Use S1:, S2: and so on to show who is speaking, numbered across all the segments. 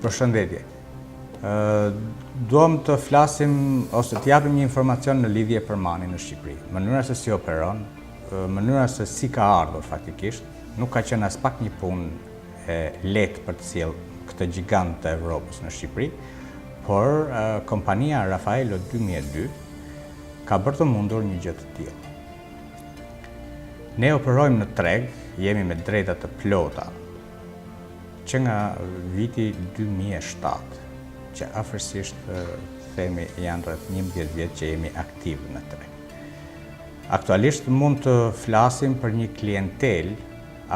S1: Përshëndetje. Duam të flasim ose të japim një informacion në lidhje për manin në Shqipëri. Mënyra se si operon, mënyra se si ka ardhur faktikisht, nuk ka qenë as pak një punë e lehtë për të sjellë këtë gjigant të Evropës në Shqipëri, por kompania Rafaelo 2002 ka bërë të mundur një gjë të tillë. Ne operojmë në treg, jemi me drejta të plota, që nga viti 2007, që afërsisht themi janë rreth 11 vjet që jemi aktiv në treg. Aktualisht mund të flasim për një klientel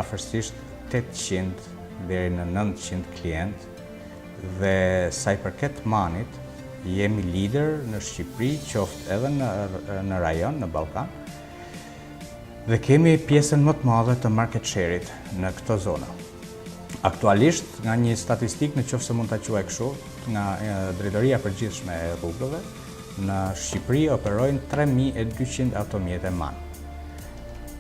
S1: afërsisht 800 deri në 900 klient dhe sa i përket manit, jemi lider në Shqipëri, qoftë edhe në rajon, në Ballkan, dhe kemi pjesën më të madhe të market share-it në këto zona. Aktualisht, nga një statistik në qoftë se mund ta quaj kështu, nga Drejtoria e Përgjithshme e Rrugëve, në Shqipëri operojnë 3200 automjete man.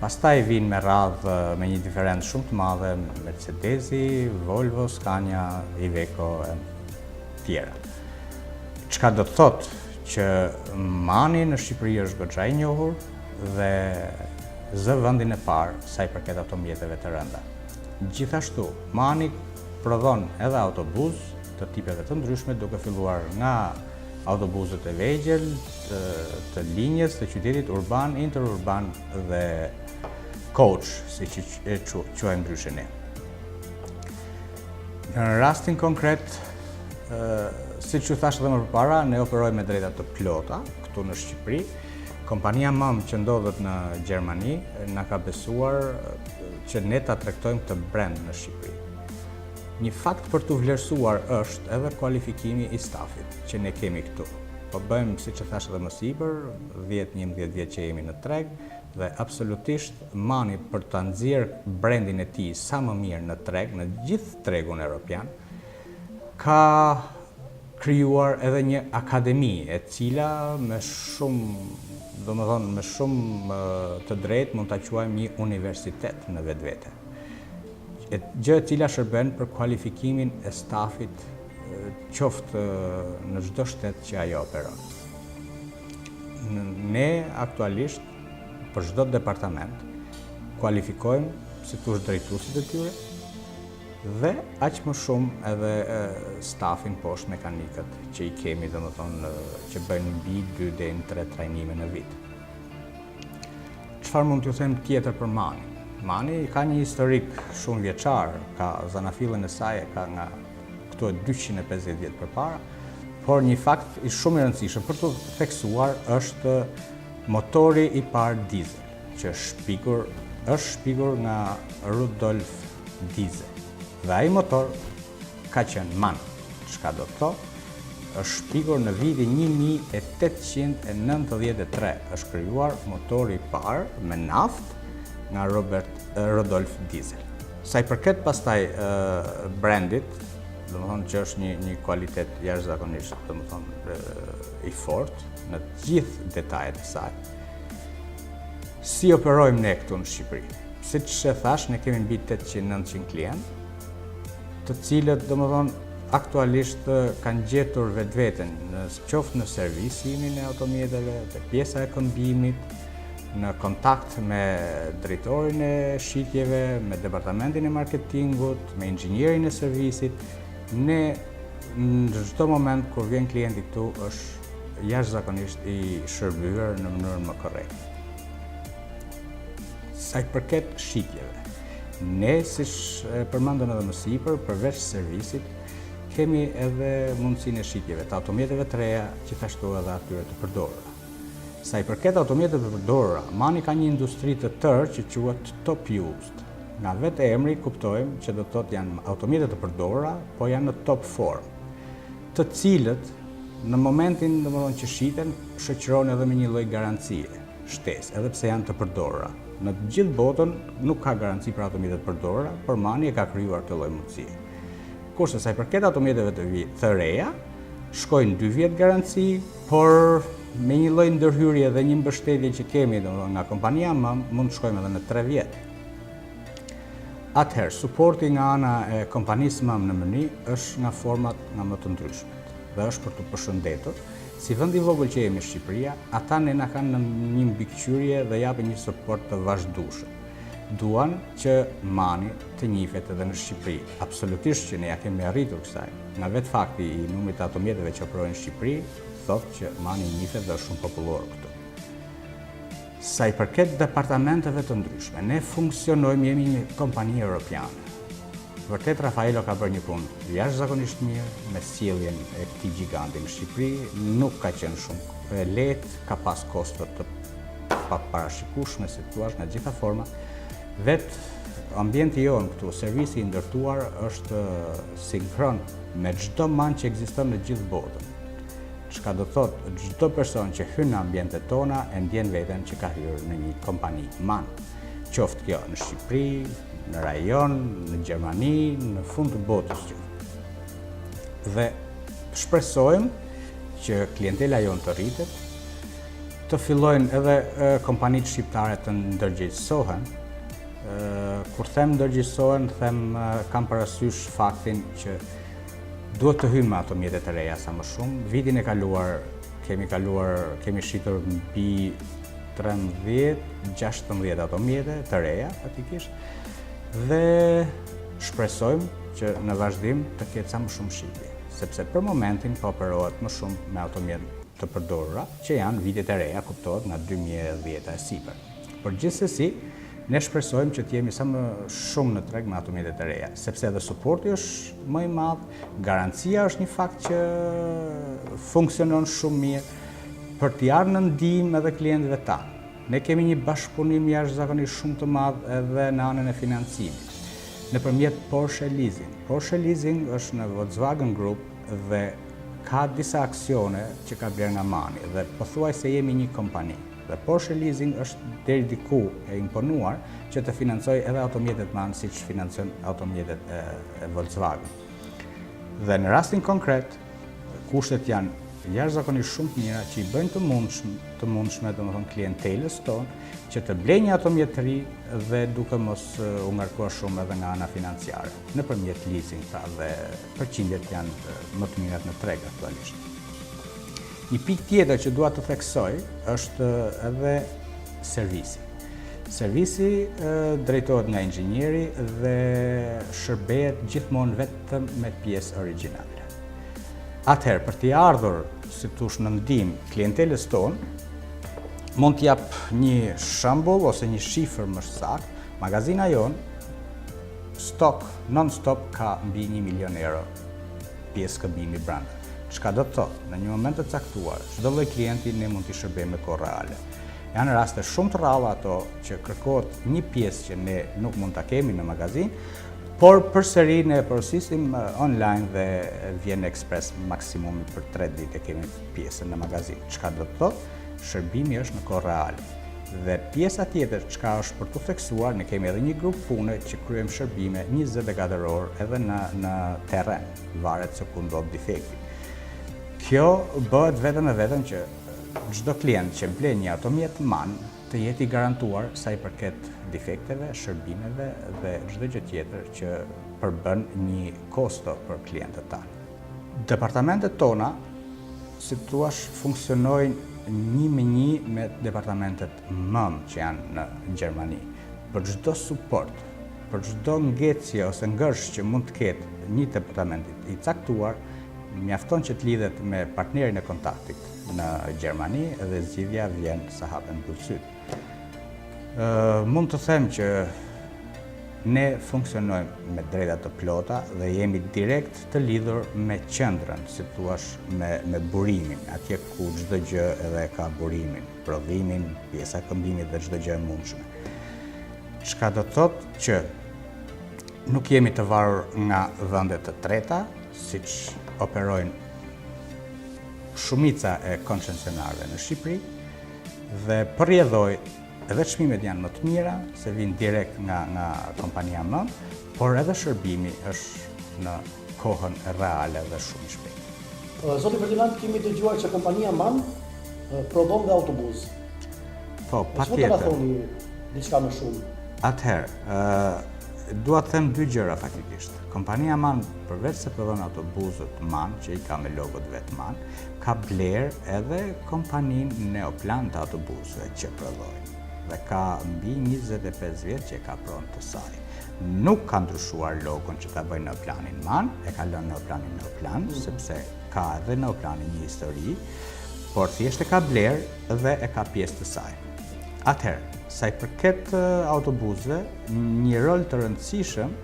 S1: Pastaj vinë me radhë me një diferencë shumë të madhe Mercedesi, Volvo, Scania, Iveco e tjera. Çka do të thotë që mani në Shqipëri është goxha i njohur dhe zë vendin e parë sa i përket automjeteve të rënda. Gjithashtu, mani prodhon edhe autobus të tipeve të ndryshme, duke filluar nga autobuset e vegjël, të linjës, të qytetit urban, interurban dhe coach, si që e quajmë ndryshe ne. Në rastin konkret, siç u thash edhe më përpara, ne operojmë me drejta të plota këtu në Shqipëri. Kompania mam që ndodhet në Gjermani na ka besuar që ne ta tregtojmë këtë brand në Shqipëri. Një fakt për të vlerësuar është edhe kualifikimi i stafit që ne kemi këtu. Po bëjmë, siç e thash edhe më sipër, 10-11 vjet që jemi në treg dhe absolutisht mani për ta nxjerrë brandin e tij sa më mirë në treg, në gjithë tregun evropian, ka krijuar edhe një akademi e cila me shumë të drejtë mund ta quajmë një universitet në vetvete. Gjë e cila shërben për kualifikimin e stafit qoftë në çdo shtet që ajo operon. Ne aktualisht për çdo departament kualifikojmë si thosh drejtuesit e tyre dhe aq më shumë edhe stafin poshtë mekanikët që i kemi, domethënë që bëjnë mbi 2 deri në 3 trajnime në vit. Çfarë mund t'ju them tjetër për Mani? Mani ka një historik shumë vjeçar, ka zanafillin e saj ka nga këto 250 vjet përpara, por një fakt i shumë i rëndësishëm për të theksuar është motori i parë diesel, që është shpikur nga Rudolf Diesel. Dhe ai motor ka qenë man, çka do të thotë, është shpikur në vitin 1893, është krijuar motori i parë me naftë nga Rudolf Diesel. Sa i përket pastaj brandit, domethënë që është një kualitet jashtëzakonisht, domethënë i fortë në të gjithë detajet e saj. Si operojmë ne këtu në Shqipëri? Siç e thash, ne kemi mbi 800-900 klientë, të cilët domethënë aktualisht kanë gjetur vetveten qoftë në servisimin e automjeteve, te pjesa e këmbimit, në kontakt me drejtorin e shitjeve, me departamentin e marketingut, me inxhinierin e servisit. Ne në çdo moment kur vjen klienti këtu është jashtëzakonisht i shërbyer në mënyrën më korrekte. Sa i përket shitjeve, ne, siç përmendëm edhe më sipër, përveç servisit, kemi edhe mundësinë e shitjeve të automjeteve të reja, gjithashtu edhe atyre të përdorura. Sa i përket automjeteve të përdorura, Mani ka një industri të tërë që quhet top used. Nga vetë emri kuptojmë që do të thotë janë automjete të përdorura, po janë në top form, të cilët në momentin domethënë që shiten shoqërohen edhe me një lloj garancie, shtesë, edhe pse janë të përdorura. Në të gjithë botën nuk ka garanci për automjetet të përdorura, por Mani e ka krijuar këtë lloj mundësie. Kurse sa i përket automjeteve të reja, shkojnë 2 vjet garanci, por me një lloj ndërhyrje dhe një mbështetje që kemi domethënë nga kompania mund të shkojmë edhe në 3 vjet. Atëherë, suporti nga ana e kompanisë MAM në Mëni është nga format nga më të ndryshmet dhe është për të përshëndetur. Si vend i vogël që jemi Shqipëria, ata ne na kanë në një mbikëqyrje dhe japin një suport të vazhdueshëm. Duan që Mani të njihet edhe në Shqipëri. Absolutisht që ne ja kemi arritur kësaj. Nga vetë fakti i numrit të automjeteve që operojnë në Shqipëri, thotë që Mani njihet dhe është shumë popullor këtu. Sa i përket departamenteve të ndryshme, ne funksionojmë, jemi një kompani europiane. Vërtet, Rafaelo ka bërë një punë jashtëzakonisht mirë me sjelljen e këtij giganti në Shqipëri, nuk ka qenë shumë e lehtë, ka pas kosto të paparashikueshme, si thua, nga gjitha format. Vetë ambienti jonë këtu, servisi i ndërtuar është sinkron me çdo man që ekziston në gjithë botën. Çka do thotë, çdo person që hyn në ambientet tona e ndjen veten që ka hyrë në një kompani MAN. Qoftë kjo në Shqipëri, në rajon, në Gjermani, në fund të botës gjithë. Dhe shpresojmë që klientela jonë të rritet, të fillojnë edhe kompanitë shqiptare të ndërgjegjësohen. Kur them ndërgjegjësohen, kam parasysh faktin që duhet të hyjmë me ato mjetet e reja sa më shumë. Vitin e kaluar kemi shitur mbi 13-16 automjete të reja, fatikisht, dhe shpresojmë që në vazhdim të ketë sa më shumë shitje, sepse për momentin po operohet më shumë me automjet të përdorura, që janë vitet e reja, kuptohet nga 2010 e sipër. Por gjithsesi, ne shpresojmë që të jemi sa më shumë në treg me automjetet e reja, sepse edhe suporti është më i madh, garancia është një fakt që funksionon shumë mirë për t'i ardhur në ndihmë edhe klientëve tanë. Ne kemi një bashkëpunim jashtëzakonisht shumë të madh edhe në anën e financimit, nëpërmjet Porsche Leasing. Porsche Leasing është në Volkswagen Group dhe ka disa aksione që ka blerë nga Mani dhe pothuajse jemi një kompani. Dhe Porsche Leasing është deri diku e imponuar që të financojë edhe automjetet MAN siç financon automjetet e Volkswagen. Dhe në rastin konkret, kushtet janë jashtëzakonisht shumë të mira që i bëjnë të mundshme domethënë klientelës tonë që të blejë një automjet të ri dhe duke mos u ngarkuar shumë edhe nga ana financiare. Nëpërmjet leasing pra dhe përqindjet janë më të mirat në treg aktualisht. Një pikë tjetër që dua të theksoj është edhe servisi. Servisi drejtohet nga inxhinieri dhe shërbehet gjithmonë vetëm me pjesë origjinale. Atëherë, për t'i ardhur, si thosh, në ndihmë klientelës tonë, mund t'jap një shembull ose një shifër më saktë, magazina jonë stok non-stop ka mbi 1 milion euro pjesë këmbimi brenda. Çka do të thotë, në një moment të caktuar, çdo lloj klienti ne mund t'i shërbejmë me kohë reale. Janë raste shumë të rralla ato që kërkohet një pjesë që ne nuk mund ta kemi në magazin, por përsëri ne porosisim online dhe vjen ekspres maksimumi për 3 ditë e kemi pjesën në magazin. Çka do të thotë, shërbimi është në kohë reale. Dhe pjesa tjetër çka është për të theksuar, ne kemi edhe një grup pune që kryejmë shërbime 24 orë edhe në terren, varet se ku ndodh defekti. Kjo bëhet vetëm e vetëm që çdo klient që blen një automjet MAN të jetë i garantuar sa i përket defekteve, shërbimeve dhe çdo gjë tjetër që përbën një kosto për klientët tanë. Departamentet tona, si thua, funksionojnë një me departamentet MAM që janë në Gjermani. Për çdo suport, për çdo ngecje ose ngërsh që mund të ketë një departament i caktuar, mjafton që të lidhet me partnerin e kontaktit në Gjermani dhe zgjidhja vjen sa hapen mbyllësyt. Mund të them që ne funksionojmë me drejta të plota dhe jemi direkt të lidhur me qendrën, si thua, me burimin, atje ku çdo gjë edhe ka burimin, prodhimin, pjesa e këmbimit dhe çdo gjë e mundshme. Çka do të thotë që nuk jemi të varur nga vende të treta, siç operojnë shumica e koncesionarëve në Shqipëri dhe përrjedhoj edhe çmimet janë më të mira se vijnë direkt nga kompania MAN, por edhe shërbimi është në kohën reale dhe shumë i shpejtë.
S2: Zoti Ferdinand, kemi dëgjuar që kompania MAN prodhon dhe autobus.
S1: Po, patjetër.
S2: Mund të na thoni diçka më shumë?
S1: Atëherë, dua të them dy gjëra faktikisht. Kompania MAN, përveç se prodhon autobuzët MAN, që i ka me logot vetë MAN, ka bler edhe kompaninë Neoplan të autobuzëve që prodhojnë. Dhe ka mbi 25 vjet që e ka pronë të saj. Nuk ka ndryshuar logon që ta bëjnë Neoplanin MAN, e ka lënë Neoplanin Neoplan, sepse ka edhe Neoplani një histori, por thjesht e ka bler dhe e ka pjesë të saj. Atëherë, sa i përket autobuzëve, një rol të rëndësishëm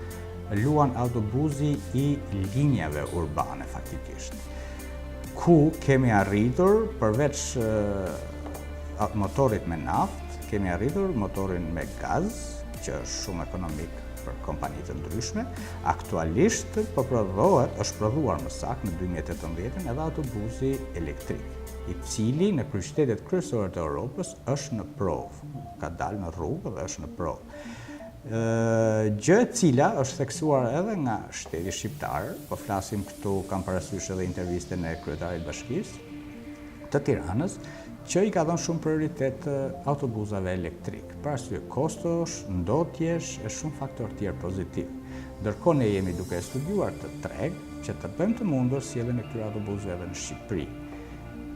S1: luan autobuzi i linjave urbane faktikisht, ku kemi arritur përveç motorit me naftë, kemi arritur motorin me gaz, që është shumë ekonomik për kompani të ndryshme. Aktualisht është prodhuar më saktë në 2018 edhe autobuzi elektrik, i cili në kryeqytetet kryesore të Europës është në provë, ka dalë në rrugë dhe është në provë. Gjë e cila është theksuar edhe nga shteti shqiptar, po flasim këtu, kam parasysh edhe intervistën e kryetarit bashkisë të Tiranës, që i ka dhënë shumë prioritet autobuzave elektrik, për arsye kostosh, ndotjesh e shumë faktor tjerë pozitiv. Ndërkohë ne jemi duke studiuar të tregë që të bëjmë të mundur sjelljen e këtyre autobuzëve edhe në Shqipëri.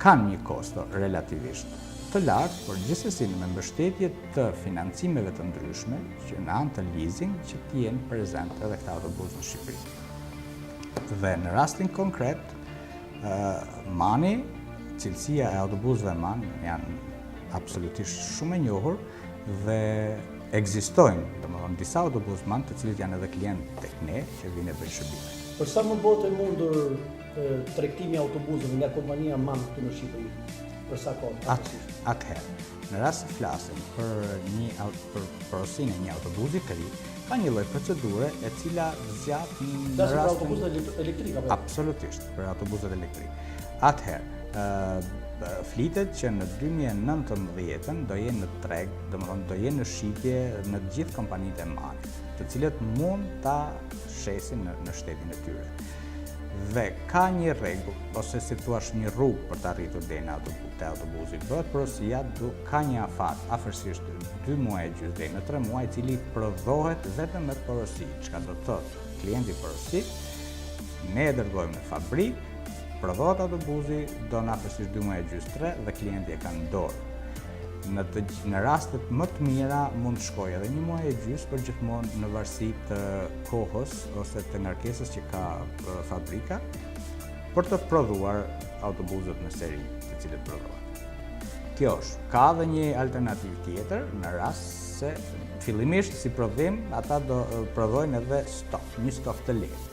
S1: Kanë një kosto relativisht të lartë, por gjithsesi me mbështetje të financimeve të ndryshme, që në anë të leasing, që të jenë prezent edhe këta autobuzë në Shqipëri. Dhe në rastin konkret, MAN-i, cilësia e autobuzëve MAN janë absolutisht shumë e njohur dhe ekzistojnë, domethënë disa autobuzë MAN të cilët janë edhe klientë tek ne që vinë e bëjnë shërbime.
S2: Për sa më bëhet e mundur tregtimi i autobuzëve nga kompania MAN këtu në Shqipëri? Për sa kohë?
S1: Atëherë, në rast se flasim për porosinë e një autobuzi të ri, ka një lloj procedure e cila zgjat në
S2: rast për autobuzët elektrik apo?
S1: Absolutisht, për autobuzët elektrik. Atëherë, flitet që në 2019 do jenë në treg, domethënë do jenë në shitje në të gjithë kompanitë e MAN-it, të cilët mund ta shesin në shtetin e tyre. Dhe ka një rregull, ose si thua një rrugë për të arritur deri në autobuzi. Bëhet porosia, ka një afat, afërsisht 2 muaj e gjysmë deri në 3 muaj, i cili prodhohet vetëm me porosi. Çka do të thotë, klienti porosit, ne e dërgojmë në fabrikë, prodhohet autobuzi, do në afërsisht 2 muaj e gjysmë 3 dhe klienti e ka në dorë. Në rastet më të mira mund të shkojë edhe 1 muaj e gjysmë, por gjithmonë në varësi të kohës ose të ngarkesës që ka fabrika për të prodhuar autobuzët në seri të cilët prodhohen. Kjo është. Ka edhe një alternativë tjetër në rast se fillimisht si prodhim ata do prodhojnë edhe stok, një stok të lehtë.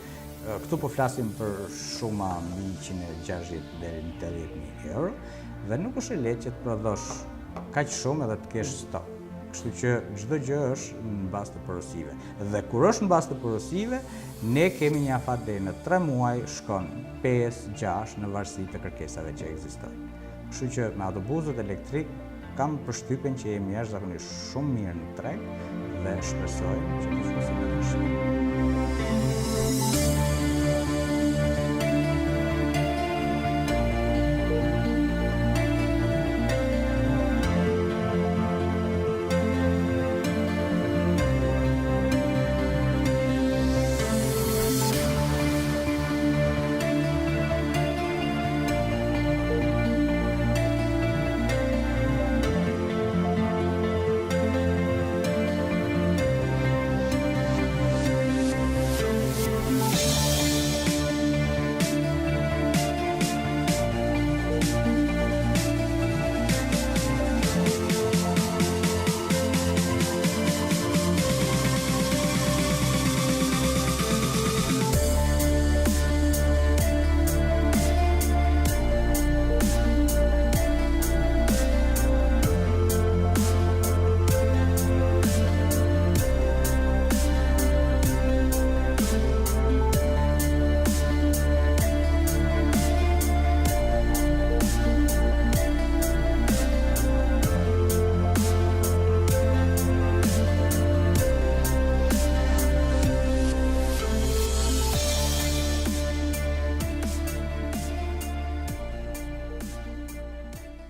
S1: Këtu po flasim për shuma mbi 160 deri në 80.000 euro dhe nuk është e lehtë që të prodhosh kaq shumë edhe të kesh stok. Kështu që çdo gjë është në bazë të porosive. Dhe kur është në bazë të porosive, ne kemi një afat deri në 3 muaj, shkon 5-6 në varësi të kërkesave që ekzistojnë. Kështu që me autobuzët elektrik kam përshtypjen që jemi jashtëzakonisht shumë mirë në treg dhe shpresoj që të fusim edhe në Shqipëri.